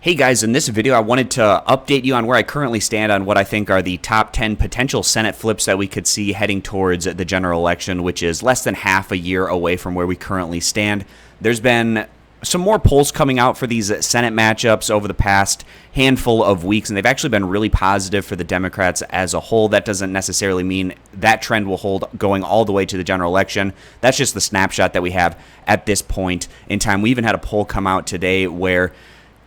Hey guys, in this video I wanted to update you on where I currently stand on what I think are the top 10 potential Senate flips that we could see heading towards the general election, which is less than half a year away from where we currently stand. There's been some more polls coming out for these Senate matchups over the past handful of weeks, and they've actually been really positive for the Democrats as a whole. That doesn't necessarily mean that trend will hold going all the way to the general election. That's just the snapshot that we have at this point in time. We even had a poll come out today where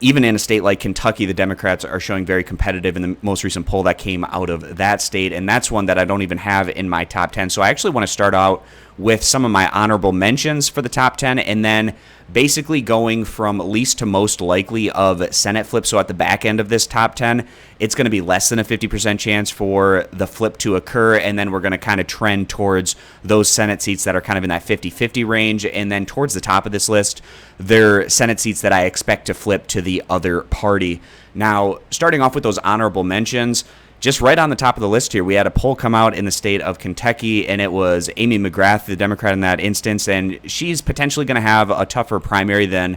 even in a state like Kentucky, the Democrats are showing very competitive in the most recent poll that came out of that state, and that's one that I don't even have in my top 10. So I actually want to start out with some of my honorable mentions for the top 10, and then basically going from least to most likely of Senate flips. So at the back end of this top 10, it's going to be less than a 50% chance for the flip to occur, and then we're going to kind of trend towards those Senate seats that are kind of in that 50-50 range, and then towards the top of this list, they're Senate seats that I expect to flip to the other party. Now, starting off with those honorable mentions, just right on the top of the list here, we had a poll come out in the state of Kentucky, and it was Amy McGrath, the Democrat in that instance, and she's potentially going to have a tougher primary than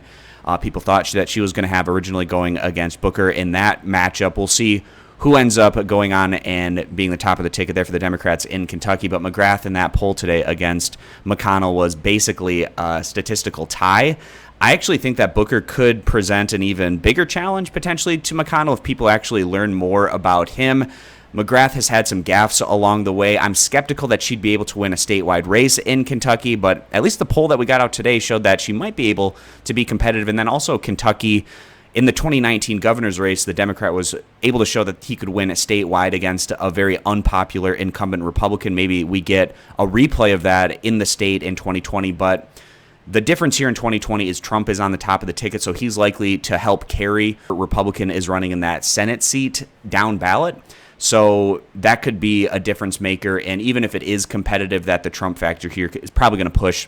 people thought that she was going to have originally going against Booker in that matchup. We'll see who ends up going on and being the top of the ticket there for the Democrats in Kentucky, but McGrath in that poll today against McConnell was basically a statistical tie. I actually think that Booker could present an even bigger challenge potentially to McConnell if people actually learn more about him. McGrath has had some gaffes along the way. I'm skeptical that she'd be able to win a statewide race in Kentucky, but at least the poll that we got out today showed that she might be able to be competitive. And then also Kentucky, in the 2019 governor's race, the Democrat was able to show that he could win statewide against a very unpopular incumbent Republican. Maybe we get a replay of that in the state in 2020, but the difference here in 2020 is Trump is on the top of the ticket, so he's likely to help carry. A Republican is running in that Senate seat down ballot, so that could be a difference maker. And even if it is competitive, that the Trump factor here is probably going to push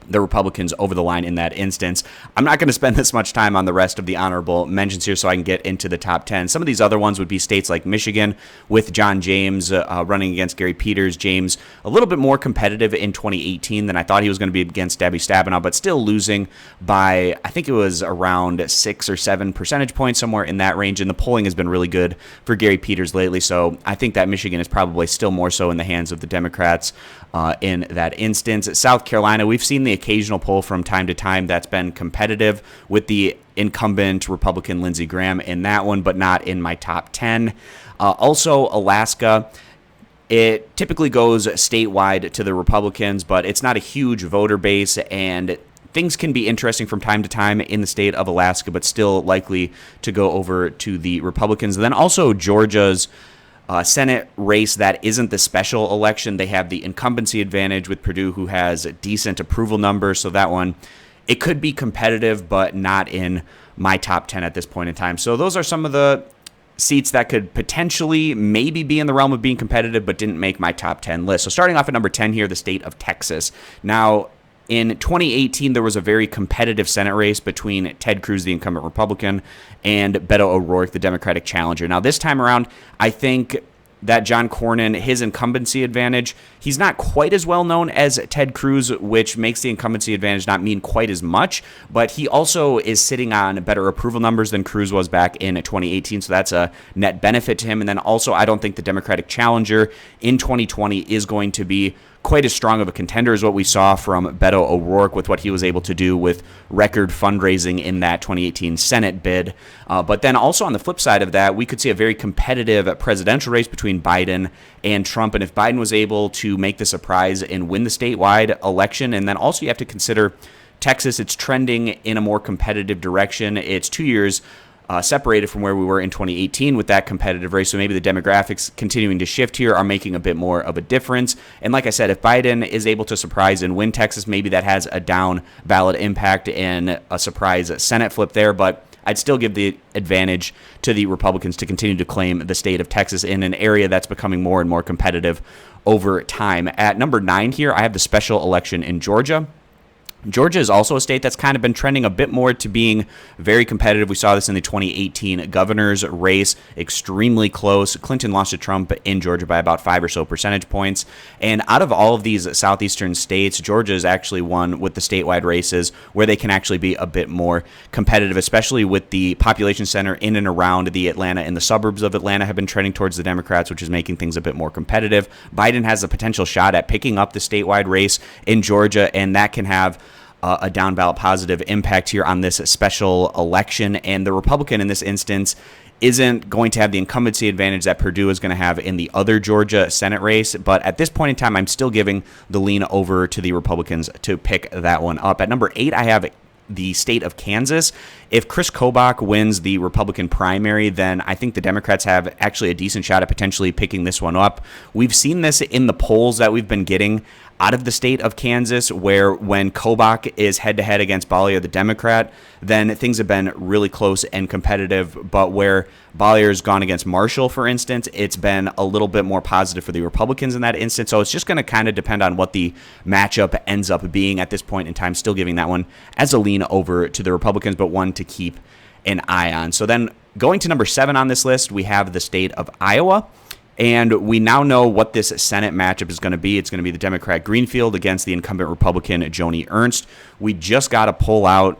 the Republicans over the line in that instance. I'm not going to spend this much time on the rest of the honorable mentions here so I can get into the top 10. Some of these other ones would be states like Michigan with John James running against Gary Peters. James a little bit more competitive in 2018 than I thought he was going to be against Debbie Stabenow, but still losing by, I think it was around 6 or 7 percentage points, somewhere in that range. And the polling has been really good for Gary Peters lately, so I think that Michigan is probably still more so in the hands of the Democrats in that instance. South Carolina, we've seen the occasional poll from time to time that's been competitive with the incumbent Republican Lindsey Graham in that one, but not in my top 10. Also, Alaska, it typically goes statewide to the Republicans, but it's not a huge voter base, and things can be interesting from time to time in the state of Alaska, but still likely to go over to the Republicans. And then also Georgia's Senate race that isn't the special election. They have the incumbency advantage with Perdue, who has a decent approval numbers. So that one, it could be competitive, but not in my top 10 at this point in time. So those are some of the seats that could potentially maybe be in the realm of being competitive, but didn't make my top 10 list. So starting off at number 10 here, the state of Texas. Now, in 2018, there was a very competitive Senate race between Ted Cruz, the incumbent Republican, and Beto O'Rourke, the Democratic challenger. Now, this time around, I think that John Cornyn, his incumbency advantage, he's not quite as well known as Ted Cruz, which makes the incumbency advantage not mean quite as much, but he also is sitting on better approval numbers than Cruz was back in 2018, so that's a net benefit to him. And then also, I don't think the Democratic challenger in 2020 is going to be quite as strong of a contender as what we saw from Beto O'Rourke with what he was able to do with record fundraising in that 2018 Senate bid. But then also on the flip side of that, we could see a very competitive presidential race between Biden and Trump. And if Biden was able to make the surprise and win the statewide election, and then also you have to consider Texas, it's trending in a more competitive direction. It's 2 years separated from where we were in 2018 with that competitive race. So maybe the demographics continuing to shift here are making a bit more of a difference. And like I said, if Biden is able to surprise and win Texas, maybe that has a down ballot impact and a surprise Senate flip there. But I'd still give the advantage to the Republicans to continue to claim the state of Texas in an area that's becoming more and more competitive over time. At number 9 here, I have the special election in Georgia. Georgia is also a state that's kind of been trending a bit more to being very competitive. We saw this in the 2018 governor's race, extremely close. Clinton lost to Trump in Georgia by about 5 or so percentage points. And out of all of these southeastern states, Georgia is actually one with the statewide races where they can actually be a bit more competitive, especially with the population center in and around the Atlanta and the suburbs of Atlanta have been trending towards the Democrats, which is making things a bit more competitive. Biden has a potential shot at picking up the statewide race in Georgia, and that can have a down ballot positive impact here on this special election. And the Republican in this instance isn't going to have the incumbency advantage that Perdue is going to have in the other Georgia Senate race. But at this point in time, I'm still giving the lean over to the Republicans to pick that one up. At number 8, I have the state of Kansas. If Chris Kobach wins the Republican primary, then I think the Democrats have actually a decent shot at potentially picking this one up. We've seen this in the polls that we've been getting out of the state of Kansas, where when Kobach is head-to-head against Bollier, the Democrat, then things have been really close and competitive. But where Bollier's gone against Marshall, for instance, it's been a little bit more positive for the Republicans in that instance. So it's just going to kind of depend on what the matchup ends up being at this point in time. Still giving that one as a lean over to the Republicans, but one to keep an eye on. So then going to number 7 on this list, we have the state of Iowa. And we now know what this Senate matchup is going to be. It's going to be the Democrat Greenfield against the incumbent Republican Joni Ernst. We just got a poll out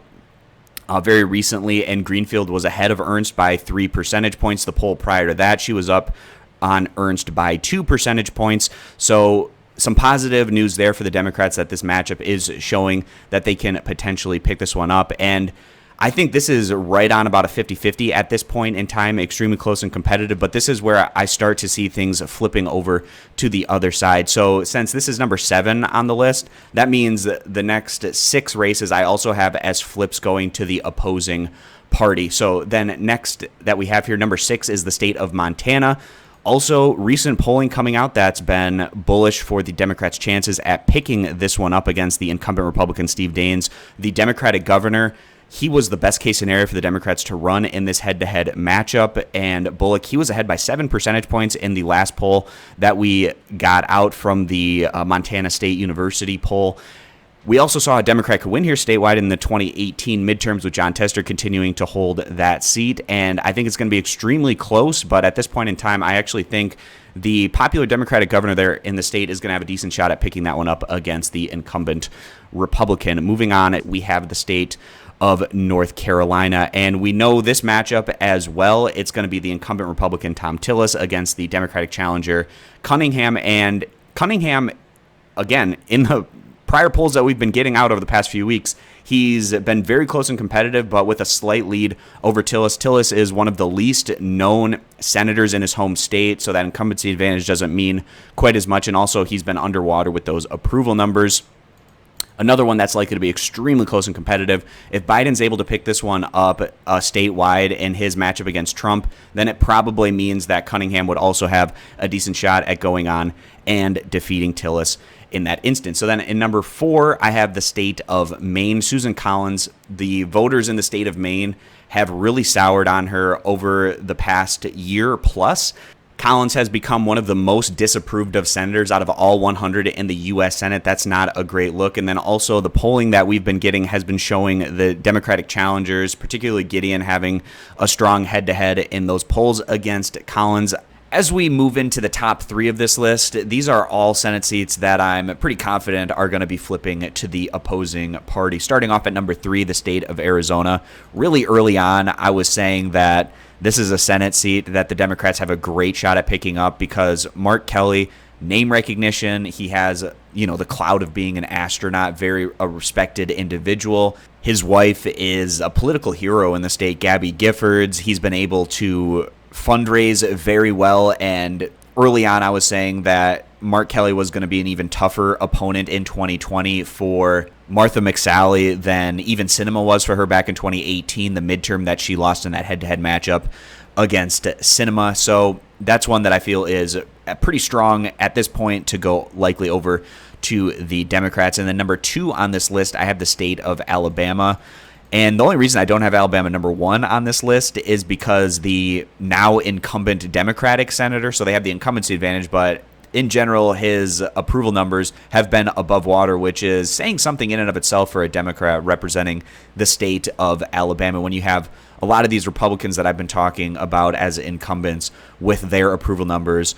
very recently, and Greenfield was ahead of Ernst by 3 percentage points. The poll prior to that, she was up on Ernst by 2 percentage points. So some positive news there for the Democrats that this matchup is showing that they can potentially pick this one up. And I think this is right on about a 50-50 at this point in time, extremely close and competitive, but this is where I start to see things flipping over to the other side. So since this is number 7 on the list, that means the next 6 races I also have as flips going to the opposing party. So then next that we have here, number 6 is the state of Montana. Also, recent polling coming out that's been bullish for the Democrats' chances at picking this one up against the incumbent Republican Steve Daines, the Democratic governor. He was the best case scenario for the Democrats to run in this head-to-head matchup. And Bullock, he was ahead by 7 percentage points in the last poll that we got out from the Montana State University poll. We also saw a Democrat could win here statewide in the 2018 midterms, with John Tester continuing to hold that seat. And I think it's going to be extremely close. But at this point in time, I actually think the popular Democratic governor there in the state is going to have a decent shot at picking that one up against the incumbent Republican. Moving on, we have the state of North Carolina, and we know this matchup as well. It's going to be the incumbent Republican Tom Tillis against the Democratic challenger Cunningham. And Cunningham, again, in the prior polls that we've been getting out over the past few weeks, he's been very close and competitive, but with a slight lead over Tillis. Tillis is one of the least known senators in his home state, so that incumbency advantage doesn't mean quite as much. And also, he's been underwater with those approval numbers. Another one that's likely to be extremely close and competitive. If Biden's able to pick this one up statewide in his matchup against Trump, then it probably means that Cunningham would also have a decent shot at going on and defeating Tillis in that instance. So then in number 4, I have the state of Maine. Susan Collins, the voters in the state of Maine have really soured on her over the past year plus. Collins has become one of the most disapproved of senators out of all 100 in the U.S. Senate. That's not a great look. And then also the polling that we've been getting has been showing the Democratic challengers, particularly Gideon, having a strong head-to-head in those polls against Collins. As we move into the top 3 of this list, these are all Senate seats that I'm pretty confident are going to be flipping to the opposing party. Starting off at number 3, the state of Arizona. Really early on, I was saying that this is a Senate seat that the Democrats have a great shot at picking up because Mark Kelly, name recognition, he has, the cloud of being an astronaut, very a respected individual. His wife is a political hero in the state, Gabby Giffords. He's been able to fundraise very well, and early on I was saying that Mark Kelly was going to be an even tougher opponent in 2020 for Martha McSally than even Sinema was for her back in 2018, the midterm that she lost in that head-to-head matchup against Sinema. So that's one that I feel is pretty strong at this point to go likely over to the Democrats. And then number 2 on this list, I have the state of Alabama. And the only reason I don't have Alabama number 1 on this list is because the now incumbent Democratic senator, so they have the incumbency advantage, but in general, his approval numbers have been above water, which is saying something in and of itself for a Democrat representing the state of Alabama when you have a lot of these Republicans that I've been talking about as incumbents with their approval numbers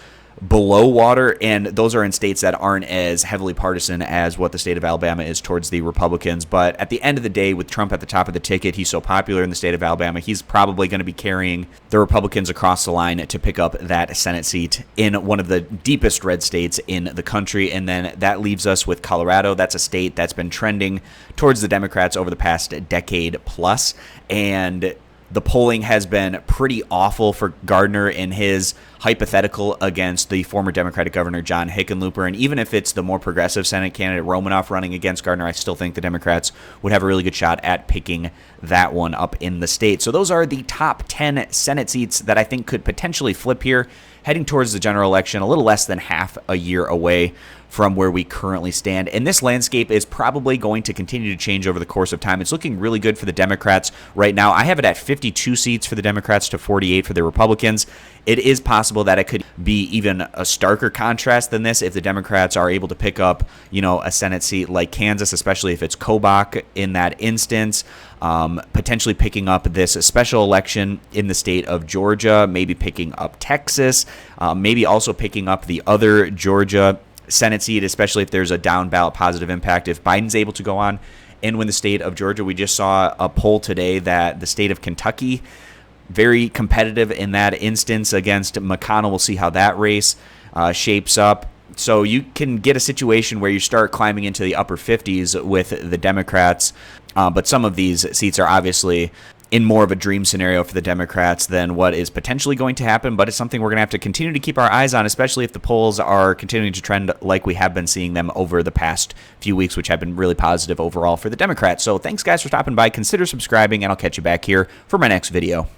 below water, and those are in states that aren't as heavily partisan as what the state of Alabama is towards the Republicans. But at the end of the day, with Trump at the top of the ticket, he's so popular in the state of Alabama, he's probably going to be carrying the Republicans across the line to pick up that Senate seat in one of the deepest red states in the country. And then that leaves us with Colorado. That's a state that's been trending towards the Democrats over the past decade plus, and the polling has been pretty awful for Gardner in his hypothetical against the former Democratic governor John Hickenlooper. And even if it's the more progressive Senate candidate Romanoff running against Gardner, I still think the Democrats would have a really good shot at picking that one up in the state. So those are the top 10 Senate seats that I think could potentially flip here, heading towards the general election, a little less than half a year away from where we currently stand. And this landscape is probably going to continue to change over the course of time. It's looking really good for the Democrats right now. I have it at 52 seats for the Democrats to 48 for the Republicans. It is possible that it could be even a starker contrast than this if the Democrats are able to pick up, a Senate seat like Kansas, especially if it's Kobach in that instance. Potentially picking up this special election in the state of Georgia, maybe picking up Texas, maybe also picking up the other Georgia Senate seat, especially if there's a down ballot positive impact. If Biden's able to go on and win the state of Georgia, we just saw a poll today that the state of Kentucky, very competitive in that instance against McConnell. We'll see how that race shapes up. So you can get a situation where you start climbing into the upper 50s with the Democrats, but some of these seats are obviously in more of a dream scenario for the Democrats than what is potentially going to happen, but it's something we're going to have to continue to keep our eyes on, especially if the polls are continuing to trend like we have been seeing them over the past few weeks, which have been really positive overall for the Democrats. So thanks, guys, for stopping by. Consider subscribing, and I'll catch you back here for my next video.